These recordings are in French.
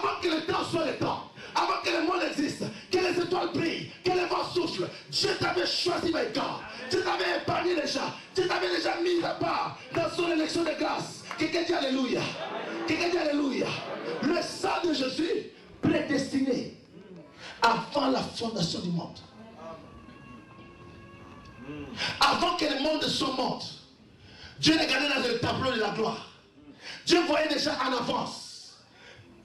Avant que le temps soit le temps, avant que le monde existe, que les étoiles brillent, que le vent souffle, Dieu t'avait choisi, my God. Dieu t'avait épargné déjà. Dieu t'avait déjà mis à part dans son élection de grâce. Quelqu'un dit Alléluia. Quelqu'un dit Alléluia. Le sang de Jésus prédestiné avant la fondation du monde. Avant que le monde soit monde, Dieu les gardait dans le tableau de la gloire. Dieu voyait déjà en avance,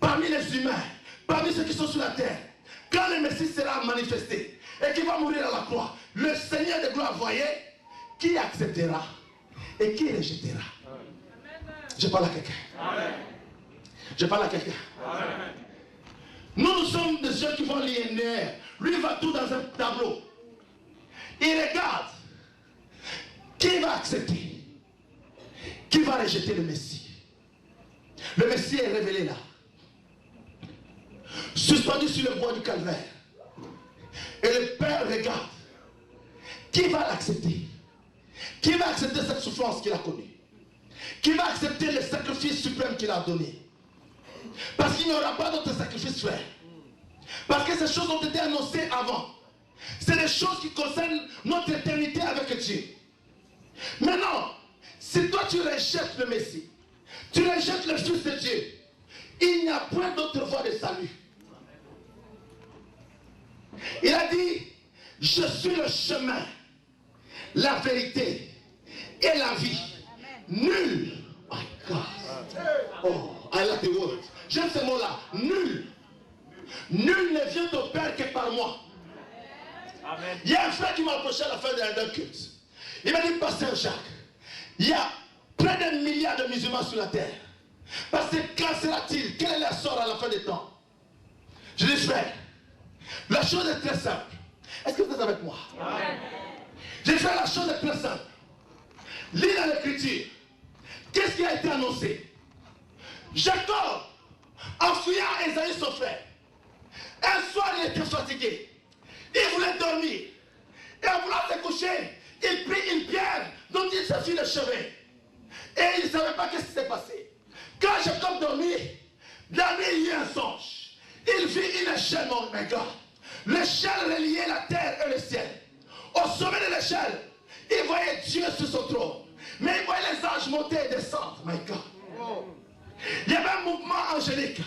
parmi les humains, parmi ceux qui sont sur la terre, quand le Messie sera manifesté et qu'il va mourir à la croix, le Seigneur de gloire voyait qui acceptera et qui rejettera. Je parle à quelqu'un. Je parle à quelqu'un. Nous sommes des gens qui vont l'INR. Lui il va tout dans un tableau. Il regarde qui va accepter, qui va rejeter le Messie. Le Messie est révélé là, suspendu sur le bois du calvaire. Et le Père regarde qui va l'accepter, qui va accepter cette souffrance qu'il a connue, qui va accepter le sacrifice suprême qu'il a donné. Parce qu'il n'y aura pas d'autre sacrifice, frère. Parce que ces choses ont été annoncées avant. C'est des choses qui concernent notre éternité avec Dieu. Maintenant, si toi tu rejettes le Messie, tu rejettes le Fils de Dieu, il n'y a point d'autre voie de salut. Il a dit, je suis le chemin, la vérité et la vie. Nul, my God, oh, I like the word. J'aime ce mot-là, nul. Nul ne vient au Père que par moi. Amen. Il y a un frère qui m'a approché à la fin d'un culte. Il m'a dit, Pasteur Jacques, il y a près d'un milliard de musulmans sur la terre. Pasteur, quand sera-t-il? Quel est leur sort à la fin des temps? Je dis, frère, la chose est très simple. Est-ce que vous êtes avec moi? Amen. Je dis, frère, la chose est très simple. Lis dans l'écriture. Qu'est-ce qui a été annoncé? Jacob, en fuyant Esaü son frère, un soir il était fatigué. Il voulait dormir. Et en voulant se coucher, il prit une pierre dont il se fit le chevet. Et il ne savait pas ce qui s'est passé. Quand Jacob dormit, la nuit il y eut un songe. Il vit une échelle, mon gars. L'échelle reliait la terre et le ciel. Au sommet de l'échelle, il voyait Dieu sur son trône. Mais il voyait les anges monter et descendre, my God. Il y avait un mouvement angélique,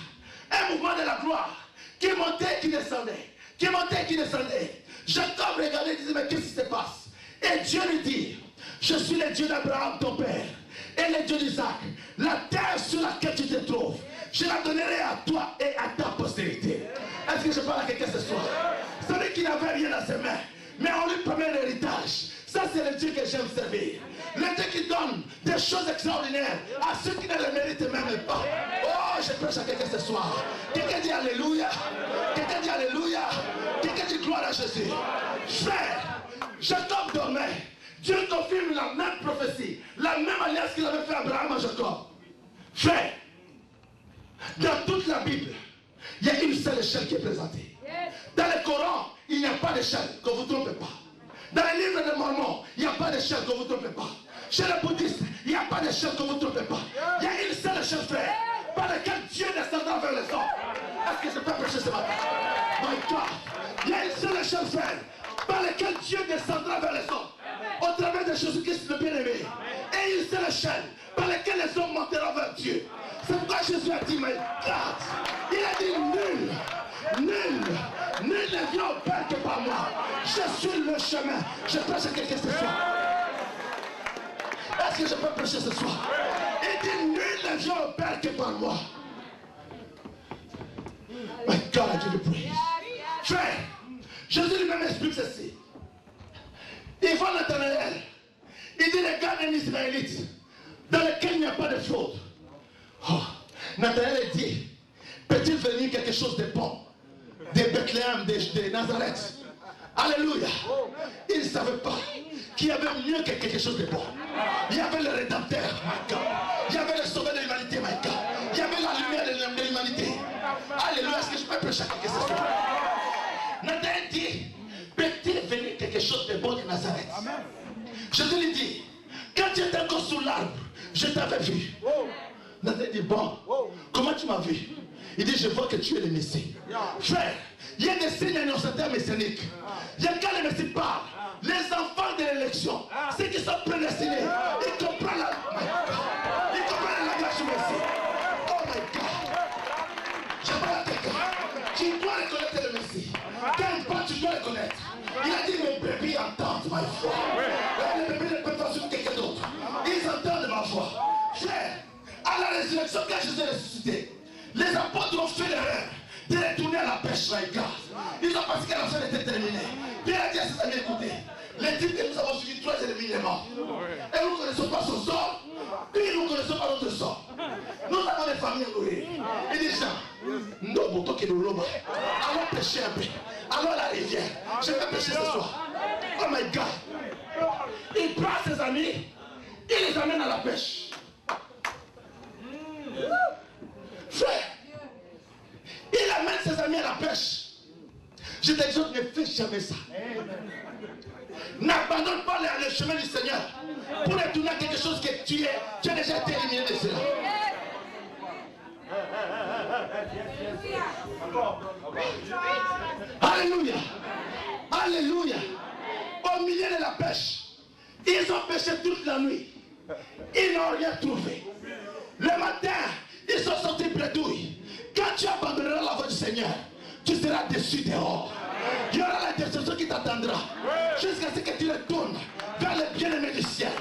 un mouvement de la gloire, qui montait et qui descendait, qui montait et qui descendait. Jacob regardait et disait, mais qu'est-ce qui se passe? Et Dieu lui dit, je suis le Dieu d'Abraham, ton père, et le Dieu d'Isaac. La terre sur laquelle tu te trouves, je la donnerai à toi et à ta postérité. Est-ce que je parle à quelqu'un ce soir? Celui qui n'avait rien dans ses mains, mais on lui promet l'héritage. Ça, c'est le Dieu que j'aime servir. Le Dieu qui donne des choses extraordinaires à ceux qui ne le méritent même pas. Oh, je prêche à quelqu'un ce soir. Quelqu'un dit Alléluia. Quelqu'un dit Alléluia. Quelqu'un dit gloire à Jésus. Frère, Jacob dormait. Dieu confirme la même prophétie, la même alliance qu'il avait fait à Abraham à Jacob. Frère, dans toute la Bible, il y a une seule échelle qui est présentée. Dans le Coran, il n'y a pas d'échelle, que vous ne trompez pas. Dans les livres de Mormon, il n'y a pas d'échelle, que vous ne trompez pas. Chez les bouddhistes, il n'y a pas d'échelle, que vous ne trompez pas. Il y a une seule échelle, frère, par laquelle Dieu descendra vers les hommes. Est-ce que je peux prêcher ce matin? My God. Il y a une seule échelle, frère, par laquelle Dieu descendra vers les hommes. Au travers de Jésus-Christ le bien-aimé. Et une seule échelle par laquelle les hommes monteront vers Dieu. C'est pourquoi Jésus a dit, my God. Il a dit, nul ne vient au Père que par moi. Je suis le chemin. Je prêche à quelqu'un ce soir. Est-ce que je peux prêcher ce soir? Il dit, nul ne vient au Père que par moi. My God, I give you praise. Frère, Jésus lui-même explique ceci. Il va Nathanaël. Il dit, regarde un Israélite dans lequel il n'y a pas de fraude. Oh, Nathanaël dit, peut-il venir quelque chose de bon de Bethléem, de Nazareth? Alléluia. Il ne savait pas qu'il y avait mieux que quelque chose de bon. Il y avait le Rédempteur, my God. Il y avait le Sauveur de l'humanité, my God. Il y avait la lumière de l'humanité. Alléluia. Est-ce que je peux prêcher à quelqu'un ce soir? Nathanaël dit, peut-il venir quelque chose de bon de Nazareth? Jésus lui dit, quand tu étais encore sous l'arbre, je t'avais vu. Nathanaël dit, bon, comment tu m'as vu? Il dit, je vois que tu es le Messie. Frère, il y a des signes annonciateurs messianiques. Il y a quand le Messie parle, les enfants de l'élection, ceux qui sont prédestinés, ils comprennent la grâce du Messie. Oh my God. Je parle à quelqu'un. Tu dois reconnaître le Messie. Quand il parle, tu dois reconnaître. Il a dit, mes bébés entendent ma voix. Les bébés ne peuvent pas sur quelqu'un d'autre. Ils entendent ma voix. Frère, à la résurrection, quand Jésus est ressuscité, les apôtres ont fait l'erreur de retourner à la pêche, my God. Ils ont pensé que la fin était terminée. Pierre a dit à ses amis, écoutez, les types que nous avons suivis, 3 ennemis, il est mort. Et nous ne connaissons pas son sort, puis nous ne connaissons pas notre sort. Nous avons des familles à nourrir. Et des gens, nous, boutons qui nous l'ont. Allons pêcher un peu. Allons à la rivière. Je vais pêcher ce soir. Oh my God. Il prend ses amis, il les amène à la pêche. Frère, il amène ses amis à la pêche. Je t'exhorte, ne fais jamais ça. N'abandonne pas le chemin du Seigneur pour retourner à quelque chose que tu as déjà été éliminé de cela. Alléluia. Alléluia. Au milieu de la pêche, ils ont pêché toute la nuit. Ils n'ont rien trouvé. Le matin, ils sont sortis bredouilles. Quand tu abandonneras la voie du Seigneur, tu seras déçu dehors. Il y aura la déception qui t'attendra jusqu'à ce que tu retournes vers le bien-aimé du ciel.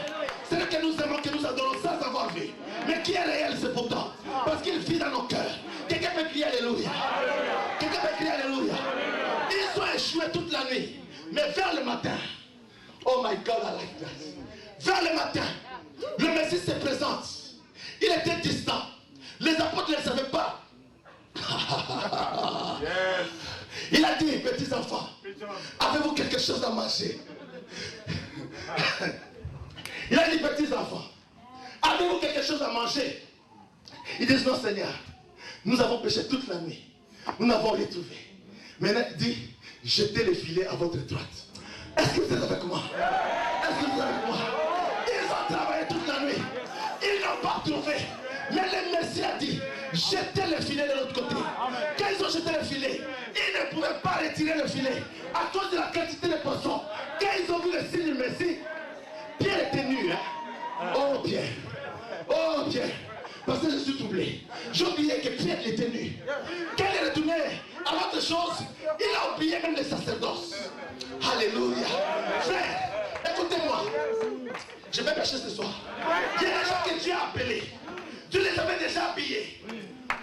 C'est ce que nous aimons, que nous adorons sans avoir vu. Mais qui est réel, c'est pourtant parce qu'il vit dans nos cœurs. Quelqu'un peut crier Alléluia. Quelqu'un peut crier Alléluia. Ils ont échoué toute la nuit. Mais vers le matin, oh my God, I like that. Vers le matin, le Messie se présente. Il était distant. Les apôtres ne le savaient pas. Il a dit, petits enfants, avez-vous quelque chose à manger? Il a dit, petits enfants, avez-vous quelque chose à manger? Ils disent, non Seigneur, nous avons pêché toute la nuit. Nous n'avons rien trouvé. Maintenant, il dit, jetez les filets à votre droite. Est-ce que vous êtes avec moi? Est-ce que vous êtes avec moi? Ils ont travaillé toute la nuit. Ils n'ont pas trouvé. Mais le Messie a dit, jetez le filet de l'autre côté. Quand ils ont jeté le filet, ils ne pouvaient pas retirer le filet à cause de la quantité de poissons. Quand ils ont vu le signe du Messie, Pierre était nu. Hein? Oh Pierre. Oh Pierre. Parce que je suis troublé. J'ai oublié que Pierre était nu. Quand il est retourné à l'autre chose, il a oublié même le sacerdoce. Alléluia. Frère, écoutez-moi. Je vais pêcher ce soir. Il y a des gens que Dieu a appelés. Tu les avais déjà habillés.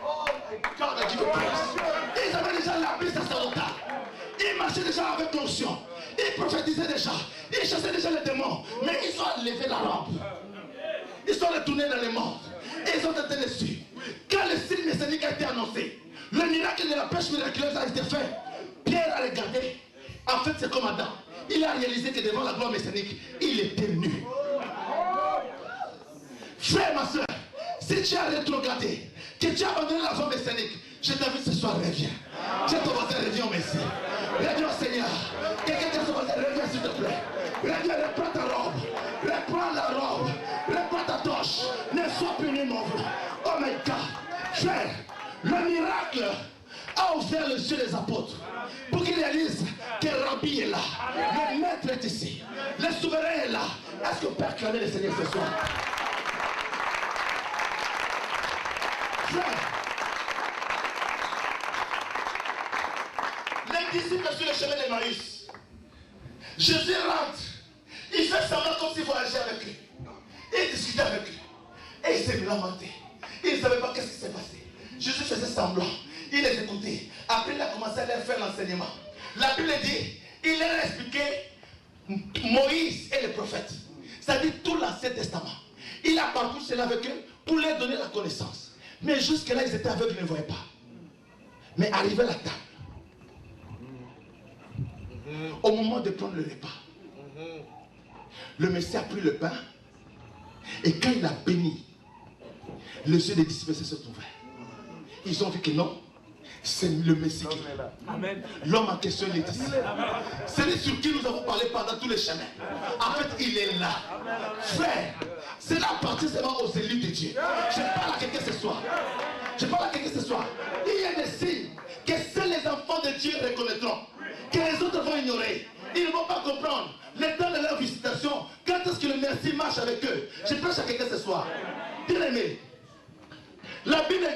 Oh my God, I give you praise. Ils avaient déjà l'habit sacerdotal. Ils marchaient déjà avec l'onction. Ils prophétisaient déjà. Ils chassaient déjà les démons. Mais ils ont enlevé la robe. Ils sont retournés dans le monde. Et ils ont été déçus. Quand le signe messianique a été annoncé, le miracle de la pêche miraculeuse a été fait. Pierre a regardé. En fait, c'est comme Adam. Il a réalisé que devant la gloire messianique, il était nu. Frère, ma soeur, si tu as rétrogradé, que tu as abandonné la voie messianique, je t'invite ce soir, reviens. Tu es ton voisin, reviens au Messie. Reviens au Seigneur. Quelqu'un qui est son voisin, reviens s'il te plaît. Reviens, reprends ta robe. Reprends la robe. Reprends ta torche. Ne sois plus nu, mon frère. Oh my God. Frère, le miracle a ouvert les yeux des apôtres pour qu'ils réalisent que Rabbi est là. Le maître est ici. Le souverain est là. Est-ce qu'on peut acclamer le Seigneur ce soir? Frère, les disciples sur le chemin d'Emmaüs, Jésus rentre, il fait semblant comme s'il voyageait avec eux. Il discutait avec eux. Et il s'est lamenté. Il ne savait pas qu'est-ce qui s'est passé. Jésus faisait semblant. Il les écoutait. Après, il a commencé à leur faire l'enseignement. La Bible dit, il leur a expliqué Moïse et les prophètes. C'est-à-dire tout l'Ancien Testament. Il a parcouru cela avec eux pour leur donner la connaissance. Mais jusque-là, ils étaient aveugles, ils ne voyaient pas. Mais arrivé à la table, au moment de prendre le repas, le Messie a pris le pain et quand il a béni, les yeux des disciples se sont ouverts. Ils ont vu que non, c'est le Messie qui est là. L'homme en question, il est ici. C'est sur qui nous avons parlé pendant tous les chemins. En fait, il est là. Frère, c'est là appartient seulement aux élus de Dieu. Je parle à quelqu'un ce soir. Je parle à quelqu'un ce soir. Il y le tronc, que les autres vont ignorer. Ils ne vont pas comprendre le temps de leur visitation. Quand est-ce que le merci marche avec eux? Je prêche à quelqu'un ce soir. Bien aimé, la Bible dit